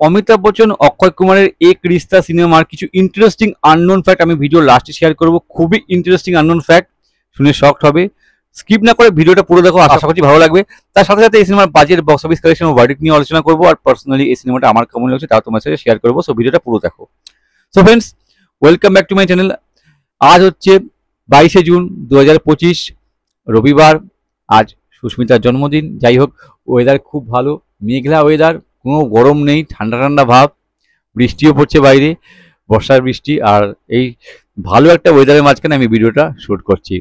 অমিতাভ বচ্চন অক্ষয় কুমারের এক রিস্তা সিনেমার কিছু ইন্টারেস্টিং আননোন ফ্যাক্ট আমি ভিডিও লাস্টে শেয়ার করব। খুবই ইন্টারেস্টিং আননোন ফ্যাক্ট, শুনে শকড হবে। স্কিপ না করে ভিডিওটা পুরো দেখো, আশা করছি ভালো লাগবে। তার সাথে সাথে এই সিনেমার বাজেট, বক্স অফিস কালেকশন ও ভার্ডিক্ট নিয়ে আলোচনা করবো, আর পার্সোনালি এই সিনেমাটা আমার কেমন লাগছে তাও তোমার সাথে শেয়ার করবো। সো ভিডিওটা পুরো দেখো। So friends, welcome back to my channel. আজ হচ্ছে 22শে জুন 2025, রবিবার। আজ সুস্মিতার জন্মদিন। যাই হোক, ওয়েদার খুব ভালো, মেঘলা ওয়েদার, কোনো গরম নেই, ঠান্ডা ঠান্ডা ভাব, বৃষ্টিও পড়ছে বাইরে, বর্ষার বৃষ্টি। আর এই ভালো একটা ওয়েদারের মাঝখানে আমি ভিডিওটা শ্যুট করছি।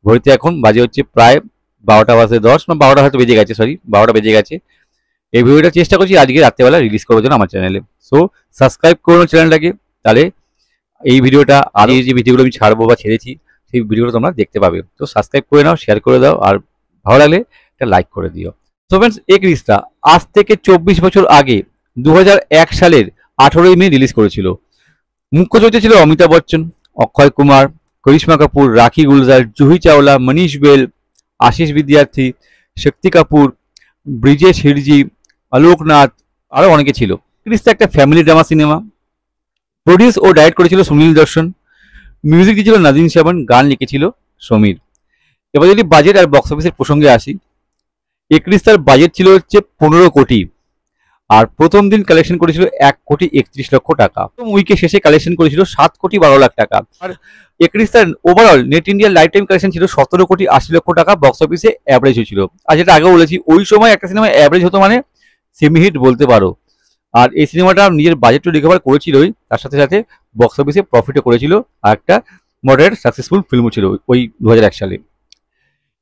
ঘড়িতে এখন বাজে হচ্ছে প্রায় 12:10 বা 12টা হয়তো বেজে গেছে, সরি 12টা বেজে গেছে। এই ভিডিওটা চেষ্টা করছি আজকে রাত্রেবেলা রিলিজ করার জন্য আমার চ্যানেলে। সো সাবস্ক্রাইব করুন চ্যানেলটাকে, তাহলে এই ভিডিওটা আর এই যে ভিডিওগুলো আমি ছাড়বো বা ছেড়েছি সেই ভিডিওগুলো তোমরা দেখতে পাবে। তো সাবস্ক্রাইব করে নাও, শেয়ার করে দাও, আর ভালো লাগলে একটা লাইক করে দিও। সো ফ্রেন্ডস, এক রিস্তা আজ থেকে 24 বছর আগে 2001 সালের 18ই মে রিলিজ করেছিল। মুখ্য চরিত্রে ছিল অমিতাভ বচ্চন, অক্ষয় কুমার, করিশ্মা কাপুর, রাখি গুলজার, জুহি চাওলা, মনীষ বেল, আশিস বিদ্যার্থী, শক্তি কাপুর, ব্রিজেশ হিরজি, আলোক নাথ, আরও অনেকে ছিল। রিস্তা একটা ফ্যামিলি ড্রামা সিনেমা। প্রডিউস ও ডাইরেক্ট করেছিল সুনীল দর্শন, মিউজিক দিয়েছিল নাজিম শ্রাবণ, গান লিখেছিল সমীর। এবার যদি বাজেট আর বক্স অফিসের প্রসঙ্গে আসি, এক রিস্তার বাজেট ছিল হচ্ছে 15 কোটি, আর প্রথম দিন কালেকশন করেছিল 1,31,00,000 টাকা। প্রথম উইকে শেষে কালেকশন করেছিল 7,12,00,000 টাকা। আর এক রিস্তার ওভারঅল নেট ইন্ডিয়ার লাইফ টাইম কালেকশন ছিল 17,80,00,000 টাকা। বক্স অফিসে অ্যাভারেজ হয়েছিল। আর যেটা আগে বলেছি, ওই সময় একটা সিনেমা অ্যাভারেজ হতো মানে সেমি হিট বলতে পারো। আর এই সিনেমাটা নিজের বাজেটও রিকভার করেছিলই, তার সাথে সাথে বক্স অফিসে প্রফিটও করেছিল, আর একটা মডারেট সাকসেসফুল ফিল্মও ছিল ওই 2001 সালে।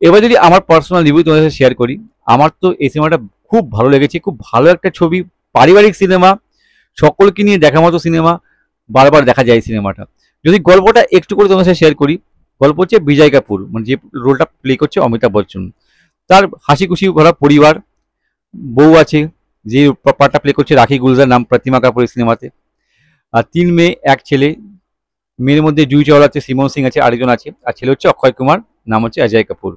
এবার যদি আমার পার্সোনাল রিভিউ তোমাদের সাথে শেয়ার করি, আমার তো এই সিনেমাটা খুব ভালো লেগেছে। খুব ভালো একটা ছবি, পারিবারিক সিনেমা, সকলকে নিয়ে দেখার মতো সিনেমা, বারবার দেখা যায় সিনেমাটা। যদি গল্পটা একটু করে তোমাদের সাথে শেয়ার করি, গল্প হচ্ছে বিজয় কাপুর, মানে যে রোলটা প্লে করছে অমিতাভ বচ্চন, তার হাসি খুশি ভরা পরিবার, বউ আছে, যে পার্টটা প্লে করছে রাখি গুলজার, নাম প্রতিমা কাপুর এই সিনেমাতে। আর 3 মেয়ে 1 ছেলে। মেয়ের মধ্যে জুহি চাওলা আছে, সিমন সিং আছে, আরেকজন আছে। আর ছেলে হচ্ছে অক্ষয় কুমার, নাম হচ্ছে অজয় কাপুর।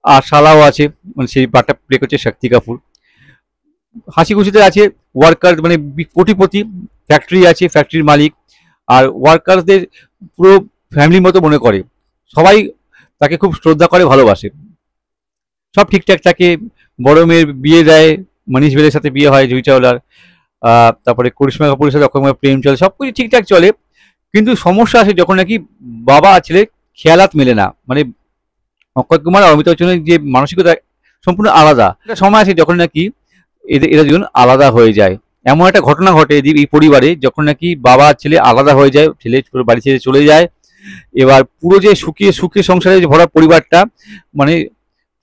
আর শালাও আছে, মানে সেই পার্টটা প্লে করছে শক্তি কাপুর। হাসি খুশিতে আছে ওয়ার্কার, মানে কোটিপতি, ফ্যাক্টরি আছে, ফ্যাক্টরির মালিক। আর ওয়ার্কারদের পুরো ফ্যামিলির মতো মনে করে, সবাই তাকে খুব শ্রদ্ধা করে, ভালোবাসে। সব ঠিকঠাক থাকে। বড় মেয়ের বিয়ে দেয়, মনীষ বেলের সাথে বিয়ে হয় জুহি চাওলার। তারপরে করিশ্মা কাপুরের সাথে অক্ষয় কুমারের প্রেম চলে, সব কিছু ঠিকঠাক চলে। কিন্তু সমস্যা আসে যখন নাকি বাবা আর ছেলে খেয়ালাত মেলে না, মানে অক্ষয় কুমার আর অমিতাভ বচ্চনের যে মানসিকতা সম্পূর্ণ আলাদা। একটা সময় আসে যখন নাকি এরা দুজন আলাদা হয়ে যায়। এমন একটা ঘটনা ঘটে এই পরিবারে, যখন নাকি বাবা আর ছেলে আলাদা হয়ে যায়, ছেলে বাড়ি ছেড়ে চলে যায়। এবার পুরো যে সুখে সংসারে ভরা পরিবারটা মানে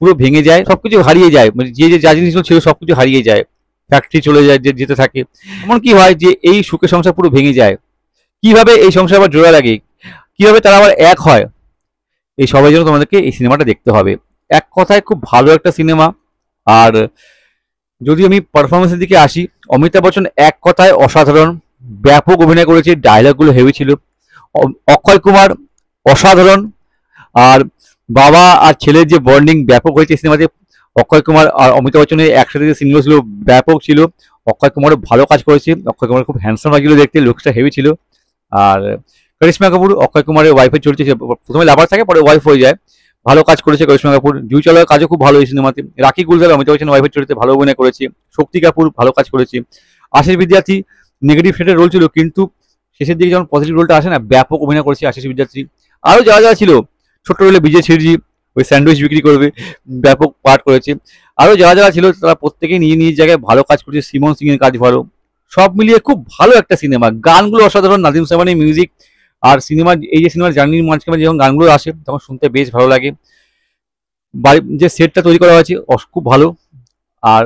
পুরো ভেঙে যায়, সবকিছু হারিয়ে যায়, মানে যে যা জিনিসগুলো ছিল সবকিছু হারিয়ে যায়, ফ্যাক্টরি চলে যায়, যেতে থাকে। এমন কি হয় যে এই সুখের সংসার পুরো ভেঙে যায়। কিভাবে এই সংসার আবার জোড়া লাগে, কিভাবে তারা আবার এক হয়, এই সবাই জন্য তোমাদেরকে এই সিনেমাটা দেখতে হবে। এক কথায় খুব ভালো একটা সিনেমা। আর যদি আমি পারফরমেন্সের দিকে আসি, অমিতাভ বচ্চন এক কথায় অসাধারণ, ব্যাপক অভিনয় করেছে, ডায়লগগুলো হেভি ছিল। অক্ষয় কুমার অসাধারণ। আর বাবা আর ছেলের যে বন্ডিং ব্যাপক হয়েছে সিনেমাতে। অক্ষয় কুমার আর অমিতাভ বচ্চনের একসাথে যে সিনগুলো ছিল ব্যাপক ছিল। অক্ষয় কুমারও ভালো কাজ করেছে, অক্ষয় কুমার খুব হ্যান্ডসাম লাগছিল দেখতে, লুকসটা হেভি ছিল। আর করিশ্মা কাপুর অক্ষয় কুমারের ওয়াইফের চরিত্রে, প্রথমে লাভার থাকে পরে ওয়াইফ হয়ে যায়, ভালো কাজ করেছে করিশ্মা কাপুর। জুহি চাওলার কাজও খুব ভালো এই সিনেমাতে। রাখি গুলজার অমিতাভ বচ্চন ওয়াইফের চরিত্রে ভালো অভিনয় করেছে। শক্তি কাপুর ভালো কাজ করেছে। আশিস বিদ্যার্থী নেগেটিভ শেডের রোল ছিল, কিন্তু শেষের দিকে যখন পজিটিভ রোলটা আসে না, ব্যাপক অভিনয় করেছে আশিস বিদ্যার্থী। আরও যারা যারা ছিল, ছোট্ট রোলে বিজয় ছিরজি, ওই স্যান্ডউইচ বিক্রি করবে, ব্যাপক পার্ট করেছে। আরও যারা যারা ছিল তারা প্রত্যেকেই নিজ নিজ জায়গায় ভালো কাজ করেছে। সিমন সিং এর কাজ ভালো। সব মিলিয়ে খুব ভালো একটা সিনেমা। গানগুলো অসাধারণ, নাজিম শ্রাবণের মিউজিক। আর সিনেমার এই যে সিনেমার জার্নির মাঝখানে যখন গানগুলো আসে তখন শুনতে বেশ ভালো লাগে। যে সেটটা তৈরি করা হয়েছে খুব ভালো। আর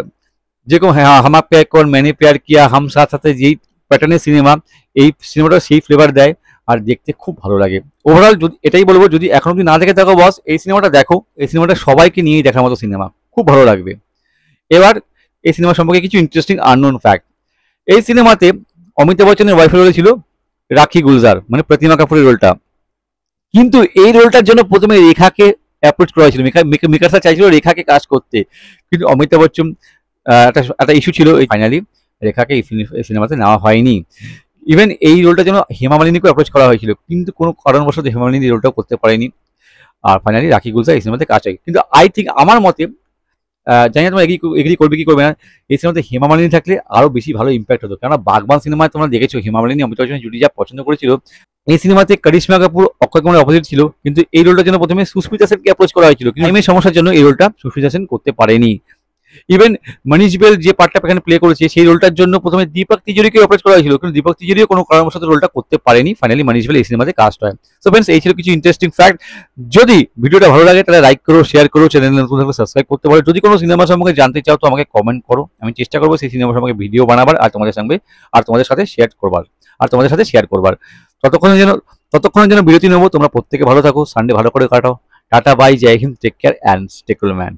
যেরকম হ্যাঁ হামা প্যাক কর मैंने प्यार किया, হাম সাথ সাথে যেই প্যাটার্নের সিনেমা, এই সিনেমাটা সেই ফ্লেভার দেয়, আর দেখতে খুব ভালো লাগে। ওভারঅল যদি এটাই বলবো, যদি এখন অব্দি না দেখে থাকো বস, এই সিনেমাটা দেখো। এই সিনেমাটা সবাইকে নিয়েই দেখার মতো সিনেমা, খুব ভালো লাগবে। এবার এই সিনেমা সম্পর্কে কিছু ইন্টারেস্টিং আননোন ফ্যাক্ট। এই সিনেমাতে অমিতাভ বচ্চনের ওয়াইফের রোলে ছিল রাখি গুলজার, মানে প্রতিমা কাপুরের রোলটা। কিন্তু এই রোলটার জন্য প্রথমে রেখাকে অ্যাপ্রোচ করা হয়েছিল। মেকার স্যার চাইছিল রেখাকে কাজ করতে, কিন্তু অমিতাভ বচ্চন একটা ইস্যু ছিল। ফাইনালি রেখাকে এই সিনেমাতে নেওয়া হয়নি। ইভেন এই রোলটার জন্য হেমা মালিনীকে অ্যাপ্রোচ করা হয়েছিল, কিন্তু কোনো কারণবশত হেমা মালিনী এই রোলটাও করতে পারেনি। আর ফাইনালি রাখি গুলজার এই সিনেমাতে কাজ হয়। কিন্তু আই থিঙ্ক আমার মতে, জানি না তোমরা এগ্রি করবে কি করবে না, এই সিনেমাতে হেমা মালিনী থাকলে আরো বেশি ভালো ইম্প্যাক্ট হতো। কেননা বাগবান সিনেমায় তোমরা দেখেছো হেমা মালিনী অমিতাভ বচ্চনের জুটি যা পছন্দ করেছিল, এই সিনেমাতে করিশ্মা কাপুর অক্ষয় কুমারের অপোজিট ছিল, কিন্তু এই রোলটার জন্য প্রথমে সুস্মিতা সেনকে অ্যাপ্রোচ করা হয়েছিল, কিন্তু এই সমস্যার জন্য এই রোলটা সুস্মিতা সেন করতে পারেনি। ইভেন মনীষ বেল যে পার্টটা এখানে প্লে করেছে সেই রোলটার জন্য প্রথমে দীপক তিজোরিকে অ্যাপ্রোচ করা হয়েছিল, কিন্তু দীপক তিজোরিও কোনো কারণবশত রোলটা করতে পারেনি। ফাইনালি মনীষ বেল এই সিনেমাতে কাস্ট হয়। সো ফ্রেন্ডস, এই ছিল কিছু ইন্টারেস্টিং ফ্যাক্ট। যদি ভিডিওটা ভালো লাগে তাহলে লাইক করো, শেয়ার করো, চ্যানেল নতুন থাকলে সাবস্ক্রাইব করতে পারো। যদি কোনো সিনেমা সম্পর্কে জানতে চাও তো আমাকে কমেন্ট করো, আমি চেষ্টা করবো সেই সিনেমা সম্পর্কে ভিডিও বানাবার আর তোমাদের সাথে শেয়ার করবার। ততক্ষণের জন্য বিরতি নেবো। তোমরা প্রত্যেকে ভালো থাকো, সানডে ভালো করে কাটাও। টাটা, বাই, জয় হিন্দ, take care and stay cool man.